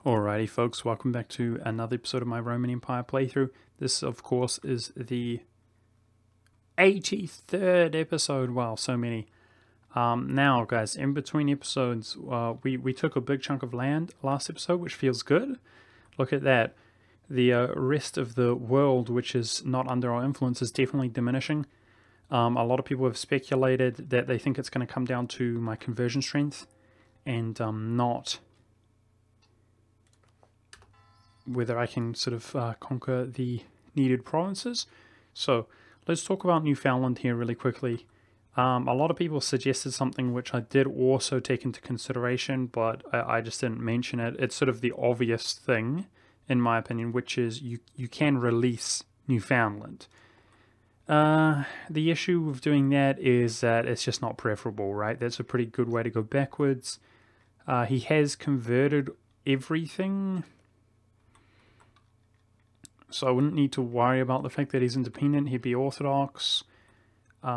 Alrighty folks, welcome back to another episode of my Roman Empire playthrough. This of course is the 83rd episode. Wow, so many. Now guys, in between episodes, we took a big chunk of land last episode, which feels good. Look at that. The rest of the world, which is not under our influence, is definitely diminishing. A lot of people have speculated that they think it's going to come down to my conversion strength and not whether I can sort of conquer the needed provinces. So let's talk about Newfoundland here really quickly. A lot of people suggested something which I did also take into consideration, but I just didn't mention it. It's sort of the obvious thing, in my opinion, which is you can release Newfoundland. The issue with doing that is that it's just not preferable, right? That's a pretty good way to go backwards. He has converted everything, so I wouldn't need to worry about the fact that he's independent. He'd be Orthodox. We'd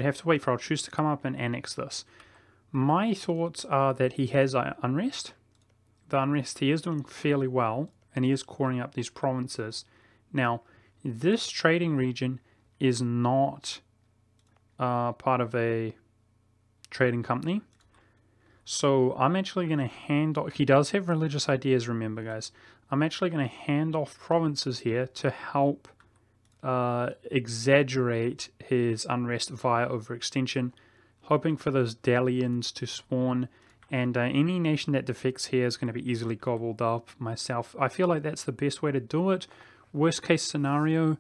have to wait for our truce to come up and annex this. My thoughts are that he has unrest. The unrest, he is doing fairly well, and he is coring up these provinces. Now, this trading region is not part of a trading company. So I'm actually going to hand off, he does have religious ideas, remember guys. I'm actually going to hand off provinces here to help exaggerate his unrest via overextension, hoping for those Delians to spawn, and any nation that defects here is going to be easily gobbled up myself. I feel like that's the best way to do it. Worst case scenario,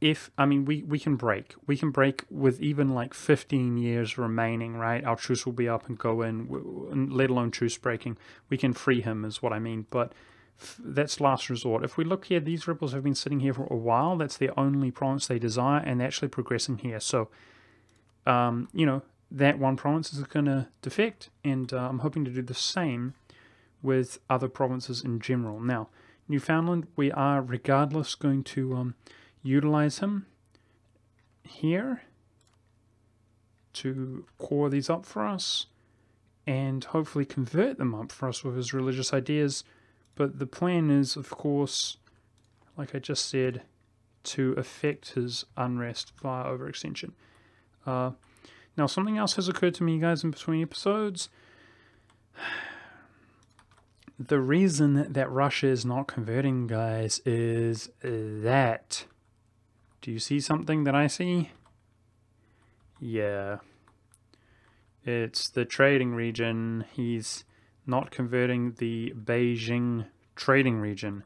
we can break with even like 15 years remaining, right? Our truce will be up and go in, let alone truce breaking. We can free him is what I mean, but that's last resort. If we look here, these rebels have been sitting here for a while. That's the only province they desire, and they're actually progressing here. So, that one province is going to defect, and I'm hoping to do the same with other provinces in general. Now, Newfoundland, we are regardless going to utilize him here to core these up for us and hopefully convert them up for us with his religious ideas. But the plan is, of course, like I just said, to affect his unrest via overextension. Now, something else has occurred to me, guys, in between episodes. The reason that Russia is not converting, guys, is that... Do you see something that I see? Yeah. It's the trading region. He's not converting the Beijing trading region.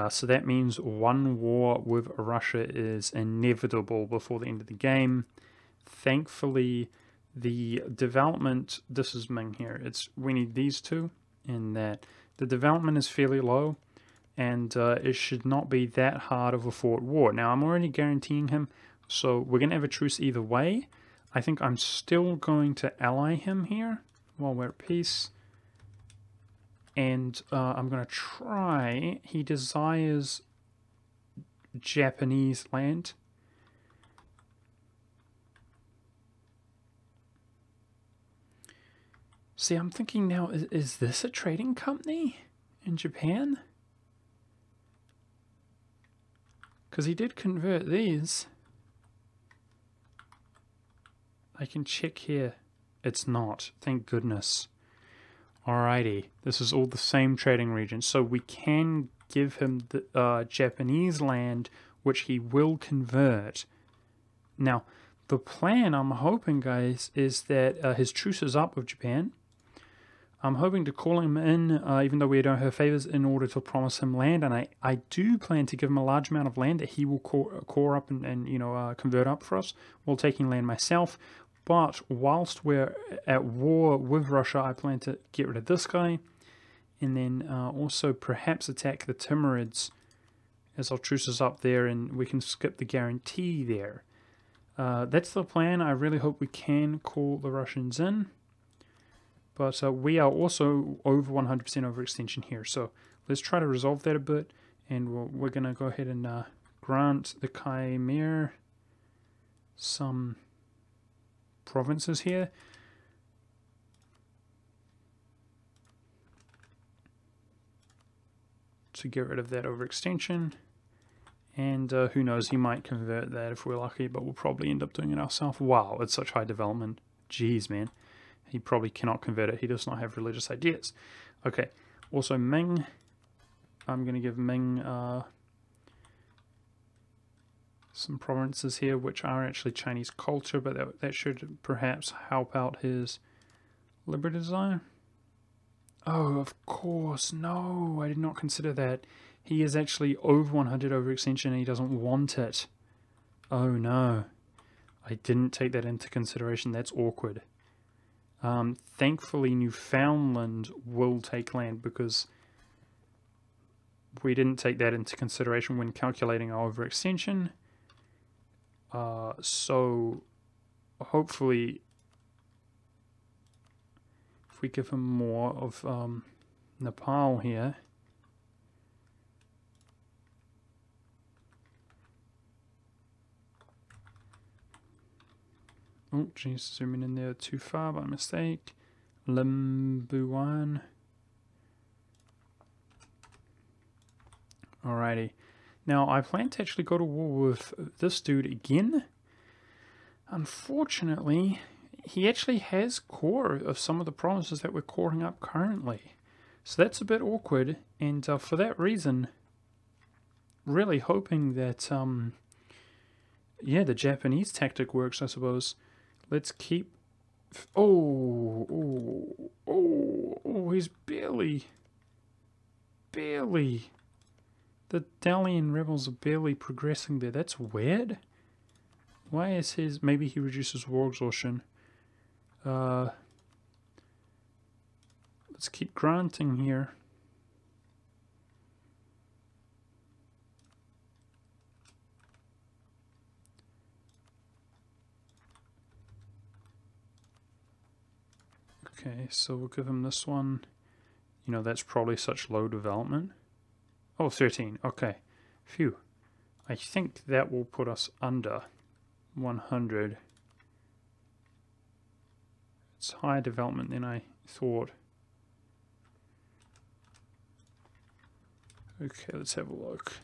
So that means one war with Russia is inevitable before the end of the game. Thankfully, the development... This is Ming here. We need these two and that. The development is fairly low, and it should not be that hard of a fought war. Now, I'm already guaranteeing him, so we're going to have a truce either way. I think I'm still going to ally him here while we're at peace. And I'm going to try... He desires Japanese land. See, I'm thinking now, is this a trading company in Japan? Because he did convert these. I can check here. It's not. Thank goodness. Alrighty. This is all the same trading region. So we can give him the Japanese land, which he will convert. Now, the plan, I'm hoping, guys, is that his truce is up with Japan. I'm hoping to call him in, even though we don't have favors, in order to promise him land. And I do plan to give him a large amount of land that he will core up and convert up for us while taking land myself. But whilst we're at war with Russia, I plan to get rid of this guy. And then also perhaps attack the Timurids as our truce is up there, and we can skip the guarantee there. That's the plan. I really hope we can call the Russians in. But we are also over 100% overextension here. So let's try to resolve that a bit. And we're going to go ahead and grant the Khmer some provinces here. to get rid of that overextension. And who knows, he might convert that if we're lucky, but we'll probably end up doing it ourselves. Wow, it's such high development. Jeez, man. He probably cannot convert it. He does not have religious ideas. Okay, also Ming. I'm going to give Ming some provinces here, which are actually Chinese culture, but that should perhaps help out his liberty desire. Oh, of course. No, I did not consider that. He is actually over 100 overextension and he doesn't want it. Oh no. I didn't take that into consideration. That's awkward. Thankfully, Newfoundland will take land because we didn't take that into consideration when calculating our overextension. So hopefully, if we give him more of Nepal here. Oh, geez, zooming in there too far by mistake. Limbuan. Alrighty. Now, I plan to actually go to war with this dude again. Unfortunately, he actually has core of some of the provinces that we're coring up currently. So that's a bit awkward, and for that reason, really hoping that, yeah, the Japanese tactic works, I suppose. Let's keep... Oh, he's barely... The Dalian rebels are barely progressing there. That's weird. Why is his... Maybe he reduces war exhaustion. Let's keep granting here. Okay, so we'll give him this one. You know, that's probably such low development. Oh, 13. Okay. Phew. I think that will put us under 100. It's higher development than I thought. Okay, let's have a look.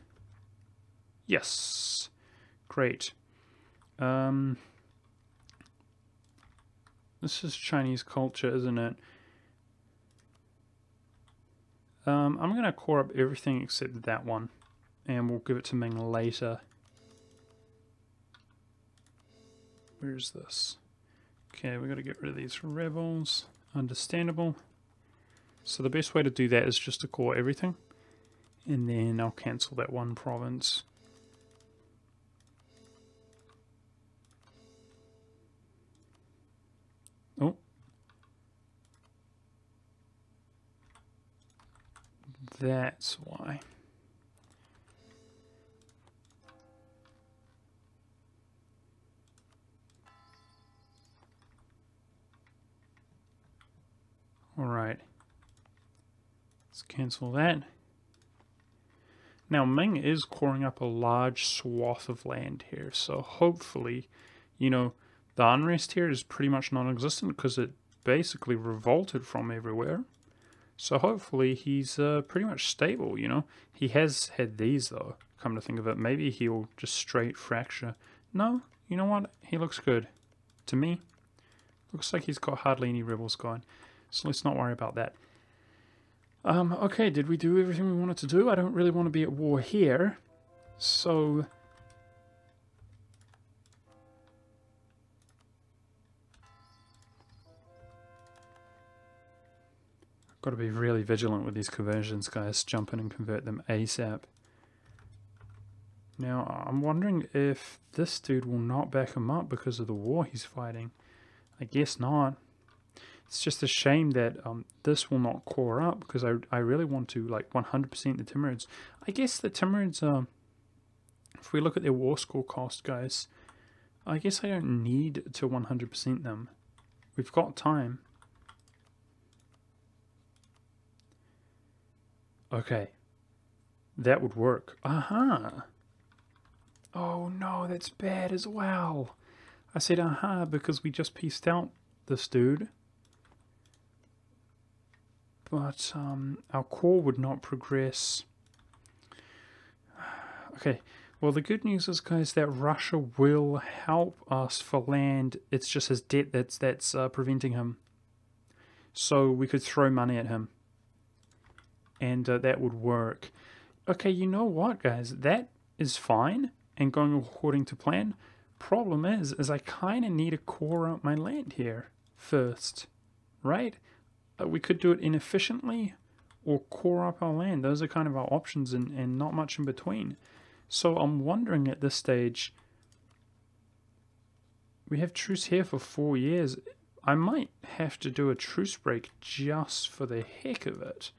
Yes. Great. This is Chinese culture, isn't it? I'm going to core up everything except that one, and we'll give it to Ming later. Where's this? Okay, we've got to get rid of these rebels. Understandable. So the best way to do that is just to core everything, and then I'll cancel that one province. Oh. That's why. Alright. Let's cancel that. Now Ming is coring up a large swath of land here, so hopefully, you know, the unrest here is pretty much non-existent because it basically revolted from everywhere. So hopefully he's pretty much stable, you know. He has had these though, come to think of it. Maybe he'll just straight fracture. No, you know what? He looks good. To me, looks like he's got hardly any rebels going. So let's not worry about that. Okay, did we do everything we wanted to do? I don't really want to be at war here. So... got to be really vigilant with these conversions, guys. Jump in and convert them ASAP. Now, I'm wondering if this dude will not back him up because of the war he's fighting. I guess not. It's just a shame that this will not core up because I really want to, like, 100% the Timurids. I guess the Timurids, if we look at their war score cost, guys, I guess I don't need to 100% them. We've got time. Okay, that would work. Aha! Oh no, that's bad as well. I said aha because we just pieced out this dude. But our core would not progress Okay, well, the good news is, guys, that Russia will help us for land. It's just his debt that's preventing him. So we could throw money at him, and that would work. Okay, you know what, guys? That is fine and going according to plan. Problem is I kind of need to core out my land here first, right? We could do it inefficiently or core up our land. Those are kind of our options, and not much in between. So I'm wondering at this stage, we have truce here for 4 years. I might have to do a truce break just for the heck of it.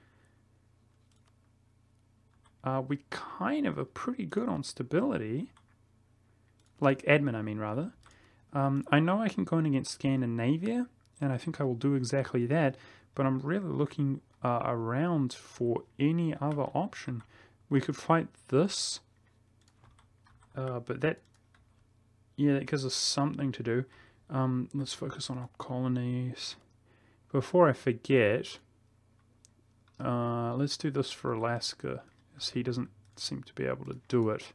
We kind of are pretty good on stability. Like admin, I mean, rather. I know I can go in against Scandinavia, and I think I will do exactly that, but I'm really looking around for any other option. We could fight this, but that gives us something to do. Let's focus on our colonies. Before I forget, let's do this for Alaska, as he doesn't seem to be able to do it.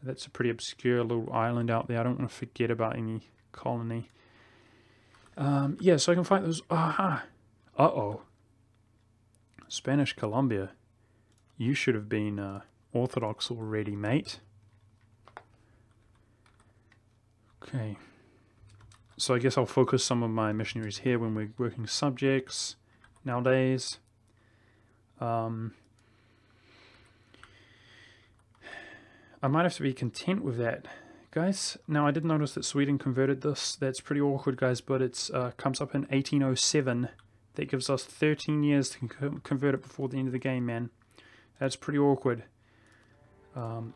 That's a pretty obscure little island out there. I don't want to forget about any colony. Yeah, so I can fight those. Aha! Uh-oh. Spanish Colombia. You should have been Orthodox already, mate. Okay. So I guess I'll focus some of my missionaries here when we're working subjects nowadays. I might have to be content with that, guys. Now, I did notice that Sweden converted this. That's pretty awkward, guys, but it comes up in 1807. That gives us 13 years to convert it before the end of the game, man. That's pretty awkward.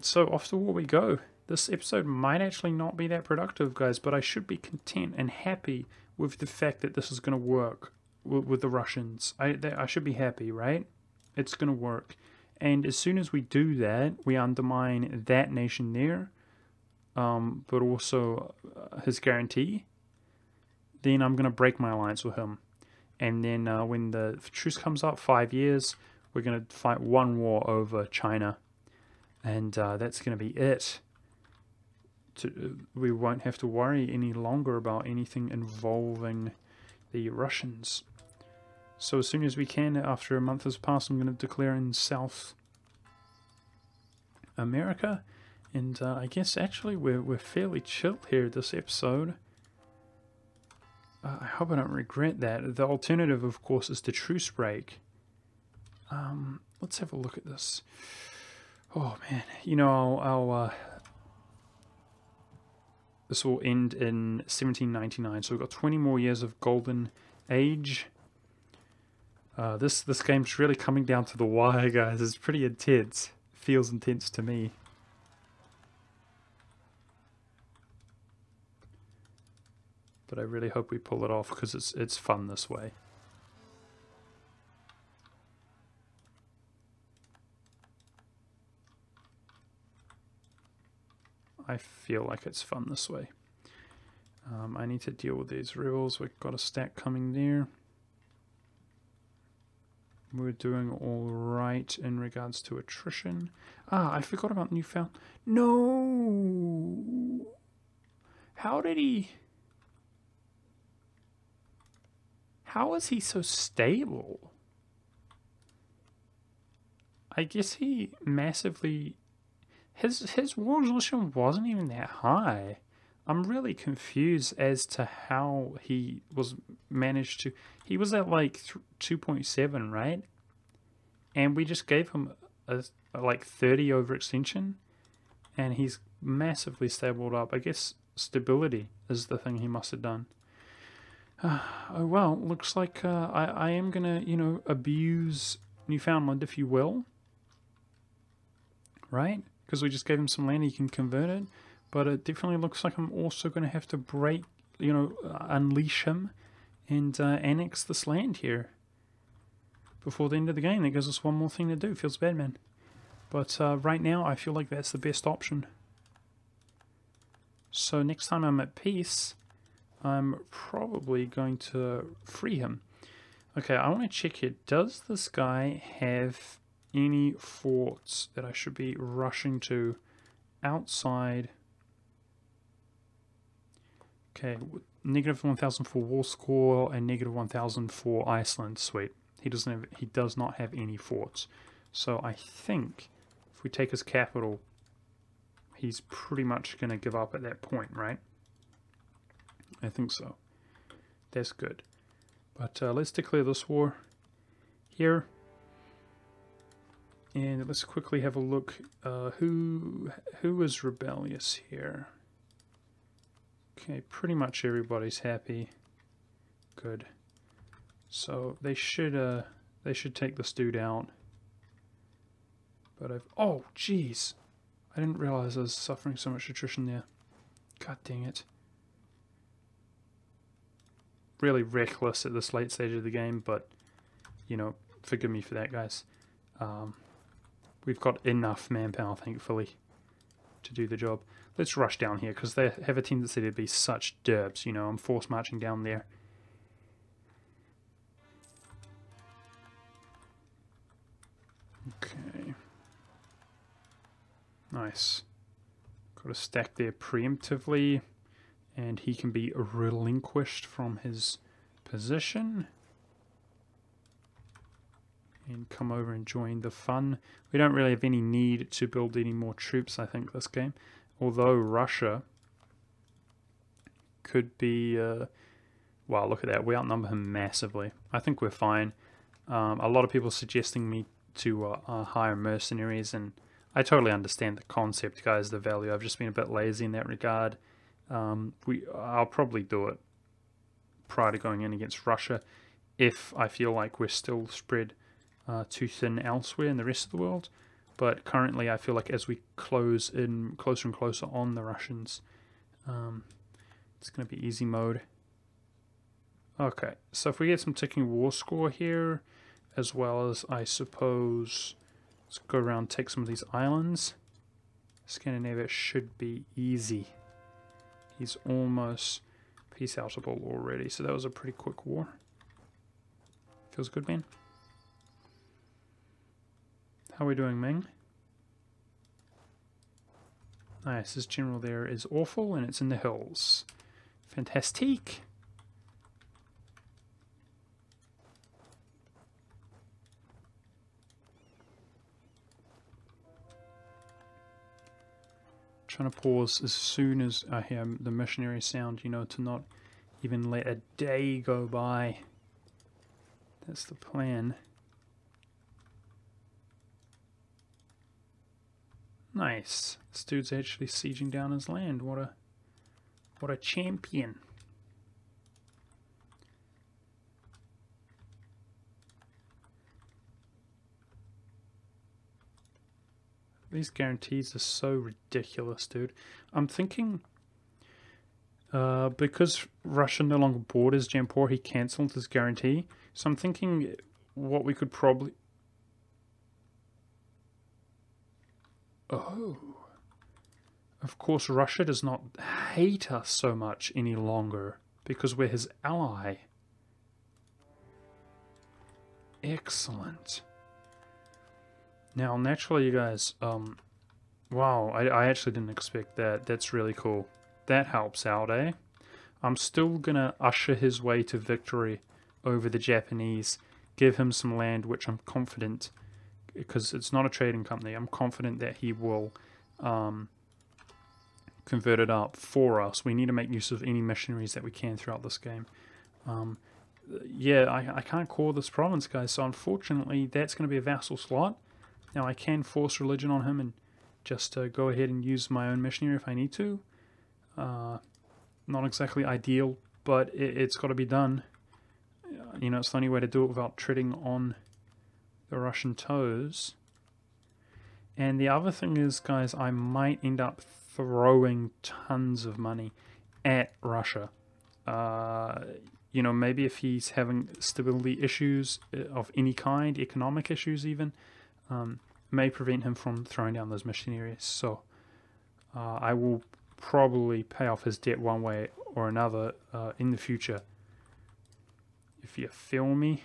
So off to war we go. This episode might actually not be that productive, guys, but I should be content and happy with the fact that this is going to work with the Russians. I should be happy, right? It's going to work. And as soon as we do that, we undermine that nation there, but also his guarantee. Then I'm going to break my alliance with him. And then when the truce comes up, 5 years, we're going to fight one war over China. And that's going to be it. We won't have to worry any longer about anything involving the Russians. So as soon as we can, after a month has passed, I'm going to declare in South America. And I guess actually we're fairly chill here this episode. I hope I don't regret that. The alternative, of course, is the truce break. Let's have a look at this. Oh man, you know, this will end in 1799, so we've got 20 more years of golden age. This game's really coming down to the wire, guys. It's pretty intense. Feels intense to me. But I really hope we pull it off, because it's fun this way. I feel like it's fun this way. I need to deal with these rules. We've got a stack coming there. We're doing all right in regards to attrition. I forgot about Newfoundland. No! How did he... How is he so stable? I guess he massively... His war resolution wasn't even that high. I'm really confused as to how he was managed to... He was at like 2.7, right? And we just gave him a like 30 overextension. And he's massively stabled up. I guess stability is the thing he must have done. Oh well, looks like I am going to, you know, abuse Newfoundland, if you will. Right? Because we just gave him some land, he can convert it. But it definitely looks like I'm also going to have to break, you know, unleash him and annex this land here before the end of the game. That gives us one more thing to do. Feels bad, man. But right now, I feel like that's the best option. So next time I'm at peace, I'm probably going to free him. Okay, I want to check here. Does this guy have any forts that I should be rushing to outside? Okay, negative 1,000 for war score and negative 1,000 for Iceland. Sweet. He does not have any forts. So I think if we take his capital, he's pretty much going to give up at that point, right? I think so. That's good. But let's declare this war here. And let's quickly have a look. Who is rebellious here? Okay, pretty much everybody's happy. Good. So they should take this dude out. But oh jeez, I didn't realize I was suffering so much attrition there. God dang it. Really reckless at this late stage of the game, but you know, forgive me for that, guys. We've got enough manpower, thankfully, to do the job. Let's rush down here, because they have a tendency to be such derbs, you know. I'm force marching down there. Okay. Nice. Got a stack there preemptively, and he can be relinquished from his position. And come over and join the fun. We don't really have any need to build any more troops, I think, this game. Although Russia could be... wow, look at that. We outnumber him massively. I think we're fine. A lot of people suggesting me to hire mercenaries, and I totally understand the concept, guys, the value. I've just been a bit lazy in that regard. I'll probably do it prior to going in against Russia if I feel like we're still spread too thin elsewhere in the rest of the world. But currently I feel like as we close in closer and closer on the Russians, it's going to be easy mode. Okay, so if we get some ticking war score here, as well as, I suppose, let's go around, take some of these islands. Scandinavia should be easy. He's almost peace outable already, so that was a pretty quick war. Feels good, man. How are we doing, Ming? Nice, his general there is awful, and it's in the hills. Fantastique! Trying to pause as soon as I hear the missionary sound, you know, to not even let a day go by. That's the plan. Nice. This dude's actually sieging down his land. What a champion. These guarantees are so ridiculous, dude. I'm thinking, because Russia no longer borders Jampur, he cancelled his guarantee. So I'm thinking what we could probably... Oh. Of course, Russia does not hate us so much any longer because we're his ally. Excellent. Now, naturally, you guys, wow, I actually didn't expect that. That's really cool. That helps out, eh? I'm still gonna usher his way to victory over the Japanese, give him some land, which I'm confident, because it's not a trading company, I'm confident that he will convert it up for us. We need to make use of any missionaries that we can throughout this game. Yeah, I can't call this province, guys, so unfortunately that's going to be a vassal slot. Now I can force religion on him and just go ahead and use my own missionary if I need to. Not exactly ideal, but it's got to be done. You know, it's the only way to do it without treading on the Russian toes. And the other thing is, guys, I might end up throwing tons of money at Russia. You know, maybe if he's having stability issues of any kind, economic issues even, may prevent him from throwing down those missionaries. So I will probably pay off his debt one way or another in the future. If you feel me.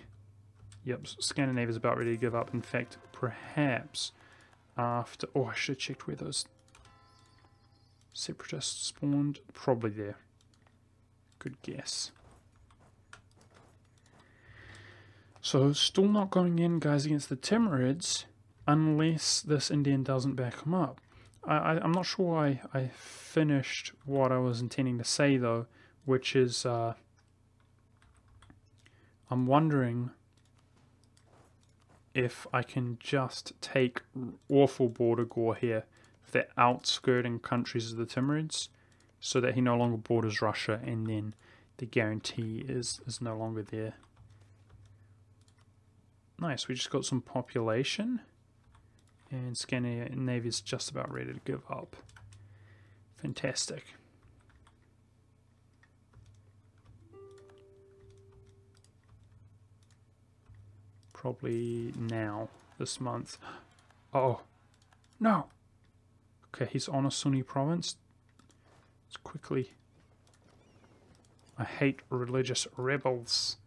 Yep, Scandinavia's about ready to give up. In fact, perhaps after... Oh, I should have checked where those separatists spawned. Probably there. Good guess. So, still not going in, guys, against the Timurids, unless this Indian doesn't back them up. I'm not sure why I finished what I was intending to say, though, which is, I'm wondering if I can just take awful border gore here, if they're outskirting countries of the Timurids, so that he no longer borders Russia, and then the guarantee is no longer there. Nice, we just got some population, and Scandinavia's just about ready to give up. Fantastic. Probably now, this month. Oh, no. Okay, he's on a Sunni province. Let's quickly... I hate religious rebels.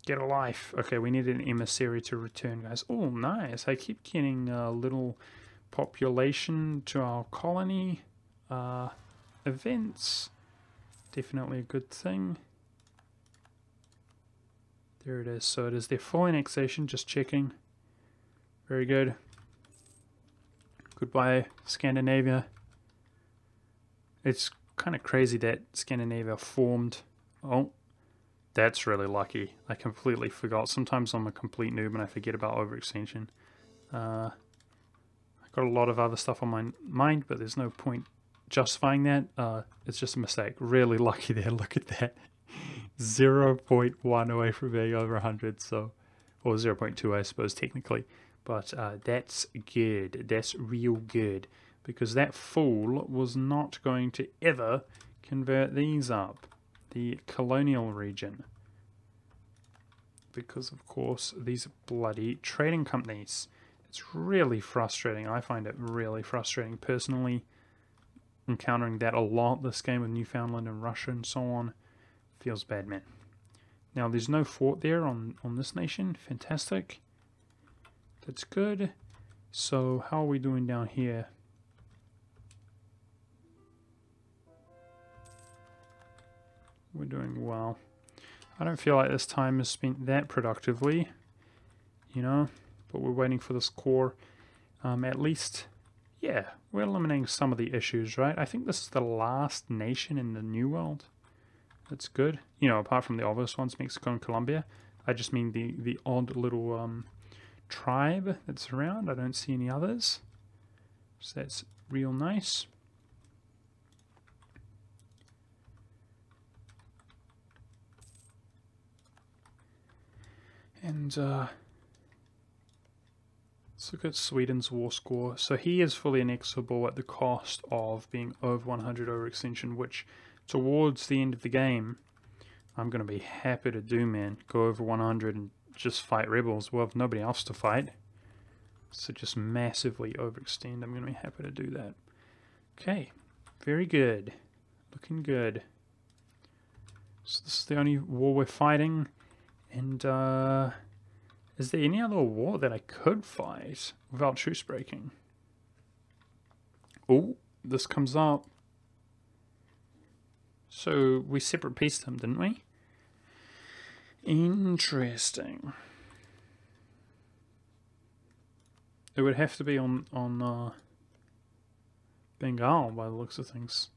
Get a life. Okay, we need an emissary to return, guys. Oh, nice. I keep getting a little population to our colony events. Definitely a good thing. There it is. So it is their full annexation. Just checking. Very good. Goodbye, Scandinavia. It's kind of crazy that Scandinavia formed... Oh. That's really lucky. I completely forgot. Sometimes I'm a complete noob and I forget about overextension. I got a lot of other stuff on my mind, but there's no point justifying that. It's just a mistake. Really lucky there. Look at that. 0.1 away from being over 100. So, or 0.2, I suppose, technically. But that's good. That's real good. Because that fool was not going to ever convert these up. The colonial region, because of course these bloody trading companies. It's really frustrating. I find it really frustrating personally, encountering that a lot this game with Newfoundland and Russia and so on. Feels bad, man. Now there's no fort there on this nation. Fantastic. That's good. So how are we doing down here? We're doing well. I don't feel like this time is spent that productively, you know, but we're waiting for this core. At least, yeah, we're eliminating some of the issues, right? I think this is the last nation in the New World. That's good. You know, apart from the obvious ones, Mexico and Colombia. I just mean the odd little tribe that's around. I don't see any others. So that's real nice. And let's look at Sweden's war score. So he is fully annexable at the cost of being over 100 overextension, which towards the end of the game, I'm going to be happy to do, man. Go over 100 and just fight rebels. We'll have nobody else to fight. So just massively overextend. I'm going to be happy to do that. Okay, very good. Looking good. So this is the only war we're fighting. And is there any other war that I could fight without truce breaking? Oh, this comes up. So we separate pieced them, didn't we? Interesting. It would have to be on Bengal by the looks of things,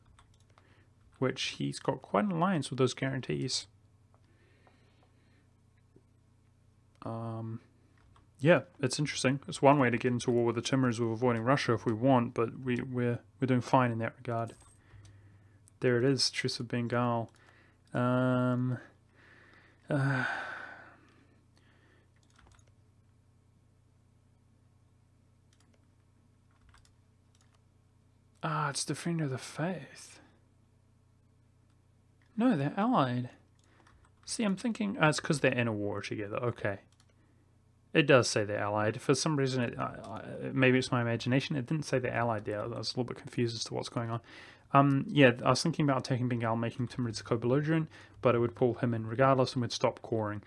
which he's got quite an alliance with those guarantees. Yeah, it's interesting. It's one way to get into war with the Timurids with avoiding Russia if we want, but we're doing fine in that regard. There it is, Truce of Bengal. It's Defender of the Faith. No, they're allied. See, I'm thinking... it's because they're in a war together. Okay. It does say they're allied. For some reason, maybe it's my imagination. It didn't say they're allied there. I was a little bit confused as to what's going on. Yeah, I was thinking about taking Bengal, making Timurids co-belligerent, but it would pull him in regardless and would stop coring.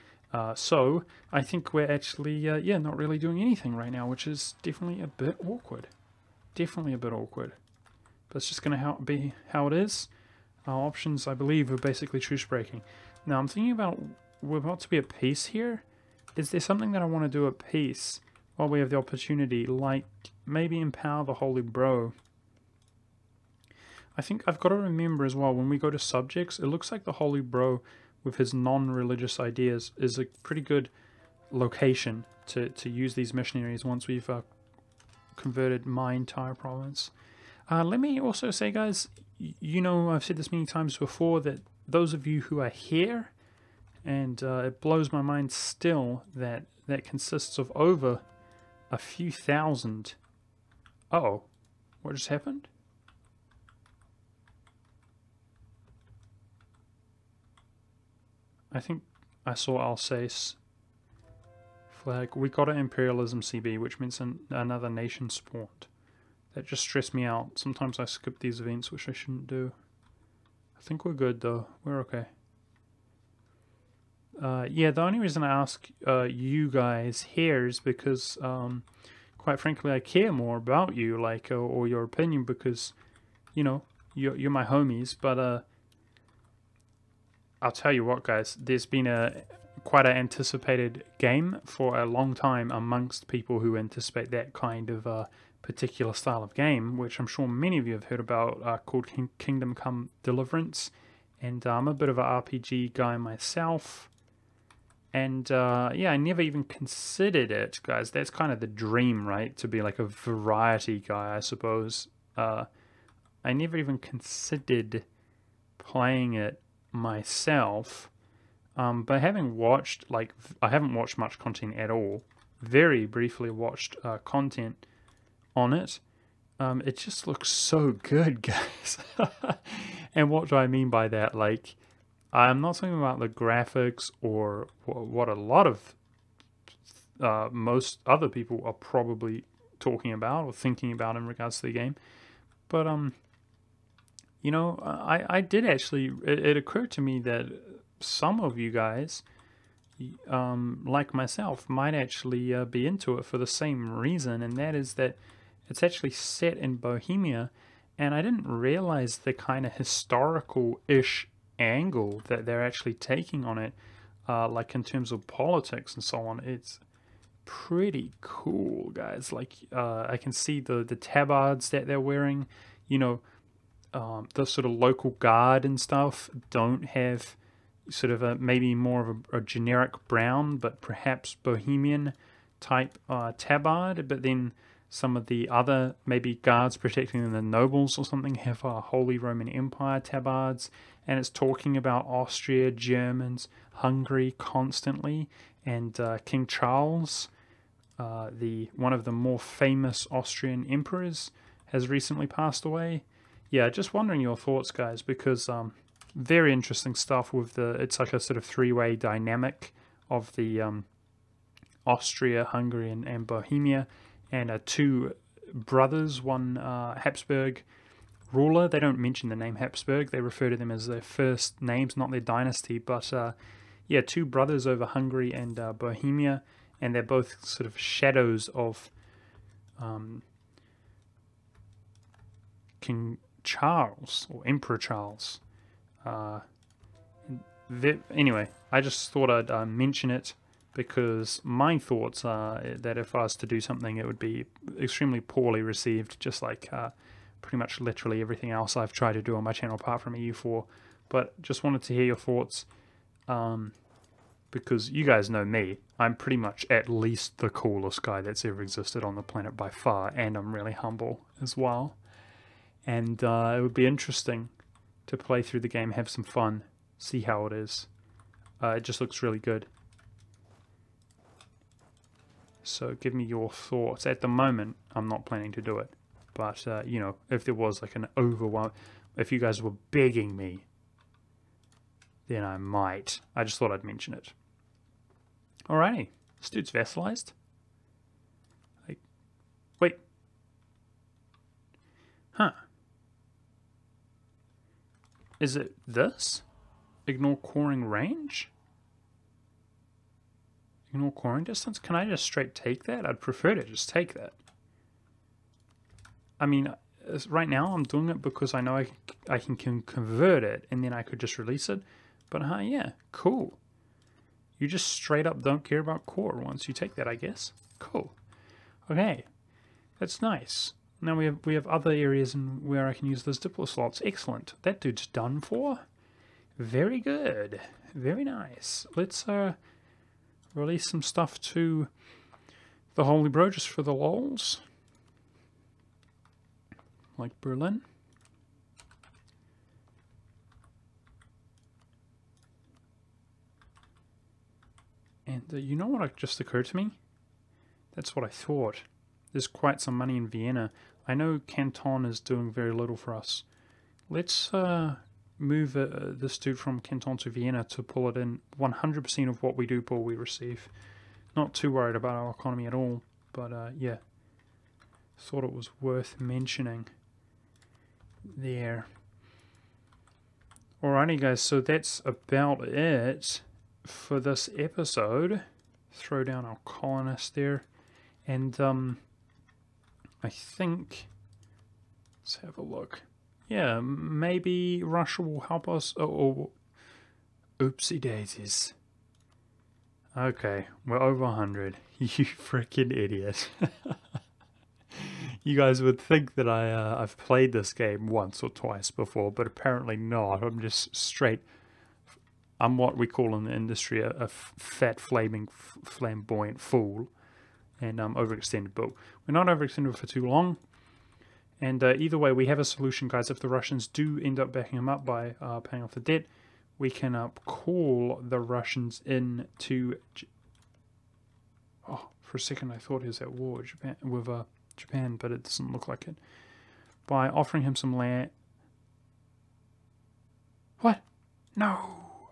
So I think we're actually, yeah, not really doing anything right now, which is definitely a bit awkward. Definitely a bit awkward. But it's just going to be how it is. Our options, I believe, are basically truce breaking. Now, I'm thinking about, we're about to be at peace here. Is there something that I want to do at peace while we have the opportunity, like maybe empower the Holy Bro? I think I've got to remember as well, when we go to subjects, it looks like the Holy Bro, with his non-religious ideas, is a pretty good location to use these missionaries once we've converted my entire province. Let me also say, guys, you know, I've said this many times before, that those of you who are here, and it blows my mind still that that consists of over a few thousand. Uh-oh, what just happened? I think I saw Alsace flag. We got an Imperialism CB, which means another nation spawned. That just stressed me out. Sometimes I skip these events, which I shouldn't do. I think we're good, though. We're okay. Yeah, the only reason I ask you guys here is because, quite frankly, I care more about you, like, or your opinion, because, you know, you're my homies. But I'll tell you what, guys, there's been quite an anticipated game for a long time amongst people who anticipate that kind of particular style of game, which I'm sure many of you have heard about, called Kingdom Come Deliverance. And I'm a bit of an RPG guy myself. And yeah, I never even considered it, guys. That's kind of the dream, right? To be like a variety guy, I suppose. I never even considered playing it myself, but having watched, like, I haven't watched much content at all. Very briefly watched content on it. It just looks so good, guys. And what do I mean by that? Like, I'm not talking about the graphics or what a lot of most other people are probably talking about or thinking about in regards to the game, but you know, I did actually, it occurred to me that some of you guys, like myself, might actually be into it for the same reason, and that is that it's actually set in Bohemia, and I didn't realize the kind of historical-ish angle that they're actually taking on it, like in terms of politics and so on. It's pretty cool, guys. Like, I can see the tabards that they're wearing, you know. The sort of local guard and stuff don't have sort of maybe more of a generic brown, but perhaps Bohemian type tabard. But then some of the other maybe guards protecting the nobles or something have Holy Roman Empire tabards, and it's talking about Austria, Germans, Hungary constantly, and King Charles, one of the more famous Austrian emperors, has recently passed away. Yeah, just wondering your thoughts, guys, because very interesting stuff with it's like a sort of three-way dynamic of the Austria, Hungary, and Bohemia, and two brothers, one Habsburg ruler. They don't mention the name Habsburg, they refer to them as their first names, not their dynasty, but yeah, two brothers over Hungary and Bohemia, and they're both sort of shadows of King Charles, or Emperor Charles. Anyway, I just thought I'd mention it, because my thoughts are that if I was to do something, it would be extremely poorly received, just like pretty much literally everything else I've tried to do on my channel apart from EU4. But just wanted to hear your thoughts, because you guys know me. I'm pretty much at least the coolest guy that's ever existed on the planet by far, and I'm really humble as well. And it would be interesting to play through the game, have some fun, see how it is. It just looks really good. So give me your thoughts. At the moment, I'm not planning to do it. But, you know, if there was like an overwhelm, if you guys were begging me, then I might. I just thought I'd mention it. Alrighty. This dude's vassalized. Like, wait. Huh. Is it this? Ignore coring range? Ignore coring distance. Can I just straight take that? I'd prefer to just take that. I mean, right now I'm doing it because I know I can convert it and then I could just release it. But yeah, cool. You just straight up don't care about core once you take that, I guess. Cool. Okay, that's nice. Now we have other areas where I can use those diplo slots. Excellent. That dude's done for. Very good. Very nice. Let's release some stuff to the Holy Bro just for the lols. Like Berlin. And you know what just occurred to me? That's what I thought. There's quite some money in Vienna. I know Canton is doing very little for us. Let's move this dude from Canton to Vienna to pull it in. 100% of what we do pull, we receive. Not too worried about our economy at all. But yeah, thought it was worth mentioning there. Alrighty guys, so that's about it for this episode. Throw down our colonist there. And I think, let's have a look. Yeah, maybe Russia will help us. Oh, oopsie daisies. Okay, we're over 100. You freaking idiot. You guys would think that I've played this game once or twice before, but apparently not. I'm just straight. I'm what we call in the industry a fat, flaming, flamboyant fool. And overextended, but we're not overextended for too long. And either way, we have a solution, guys. If the Russians do end up backing them up by paying off the debt, we can call the Russians in to... Oh, for a second I thought he was at war with Japan, but it doesn't look like it. By offering him some land... What? No!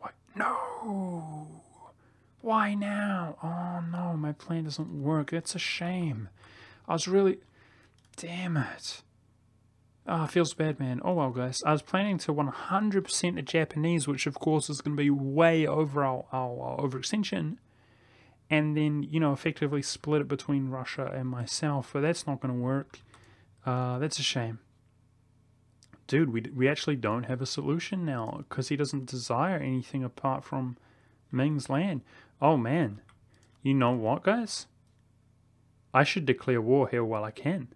What? No! Why now? Oh no, my plan doesn't work. It's a shame. I was really... Damn it. Ah, feels bad, man. Oh well, guys. I was planning to 100% the Japanese, which of course is going to be way over our overextension. And then, you know, effectively split it between Russia and myself. But that's not going to work. That's a shame. Dude, we actually don't have a solution now. Because he doesn't desire anything apart from Ming's land. Oh man, you know what, guys? I should declare war here while I can.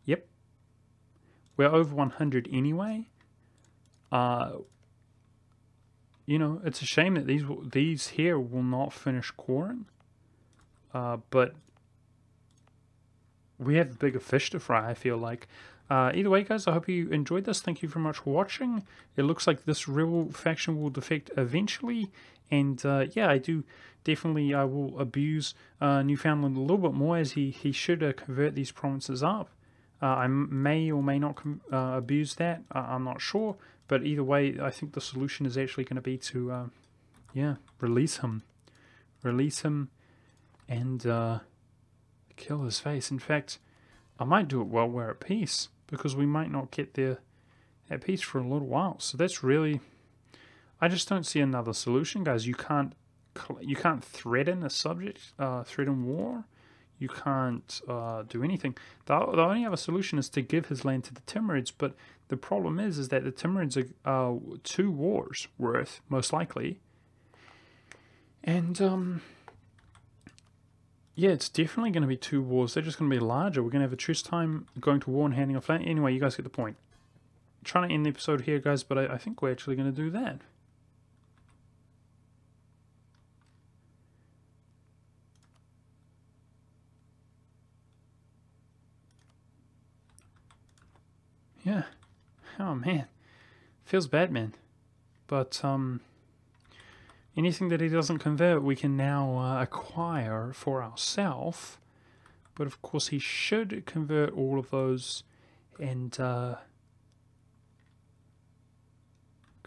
Yep. We're over 100 anyway. You know, it's a shame that these here will not finish coring. But we have bigger fish to fry, I feel like. Either way, guys, I hope you enjoyed this. Thank you very much for watching. It looks like this rebel faction will defect eventually. And yeah, I do definitely I will abuse Newfoundland a little bit more, as he should convert these provinces up. I may or may not abuse that. I'm not sure. But either way, I think the solution is actually going to be to, yeah, release him. Release him and kill his face. In fact, I might do it while we're at peace, because we might not get there at peace for a little while. So that's really... I just don't see another solution, guys. You can't threaten a subject, threaten war. You can't do anything. The only other solution is to give his land to the Timurids, but the problem is that the Timurids are 2 wars worth, most likely. And, yeah, it's definitely going to be 2 wars. They're just going to be larger. We're going to have a truce time, going to war and handing off land. Anyway, you guys get the point. I'm trying to end the episode here, guys, but I think we're actually going to do that. Yeah. Oh, man. Feels bad, man. But, anything that he doesn't convert, we can now acquire for ourselves. But, of course, he should convert all of those and, because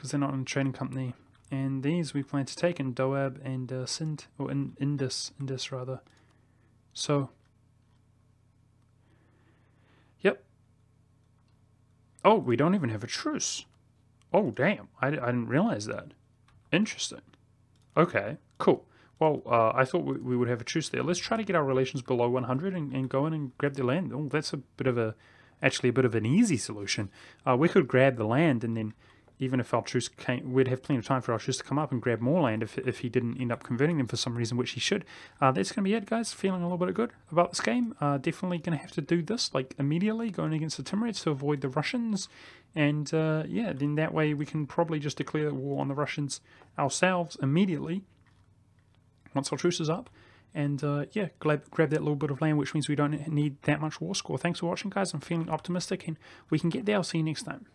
they're not in a trading company. And these we plan to take in Doab and Sind, or in Indus rather. So, yep. Oh, we don't even have a truce. Oh, damn. I didn't realize that. Interesting. Okay, cool. Well, I thought we would have a truce there. Let's try to get our relations below 100 and go in and grab the land. Oh, that's actually a bit of an easy solution. We could grab the land, and then even if our truce came, we'd have plenty of time for our truce to come up and grab more land if he didn't end up converting them for some reason, which he should. That's going to be it, guys. Feeling a little bit good about this game. Definitely going to have to do this, like, immediately, going against the Timurids to avoid the Russians. And, yeah, then that way we can probably just declare war on the Russians ourselves immediately once our truce is up. And, yeah, grab that little bit of land, which means we don't need that much war score. Thanks for watching, guys. I'm feeling optimistic, and we can get there. I'll see you next time.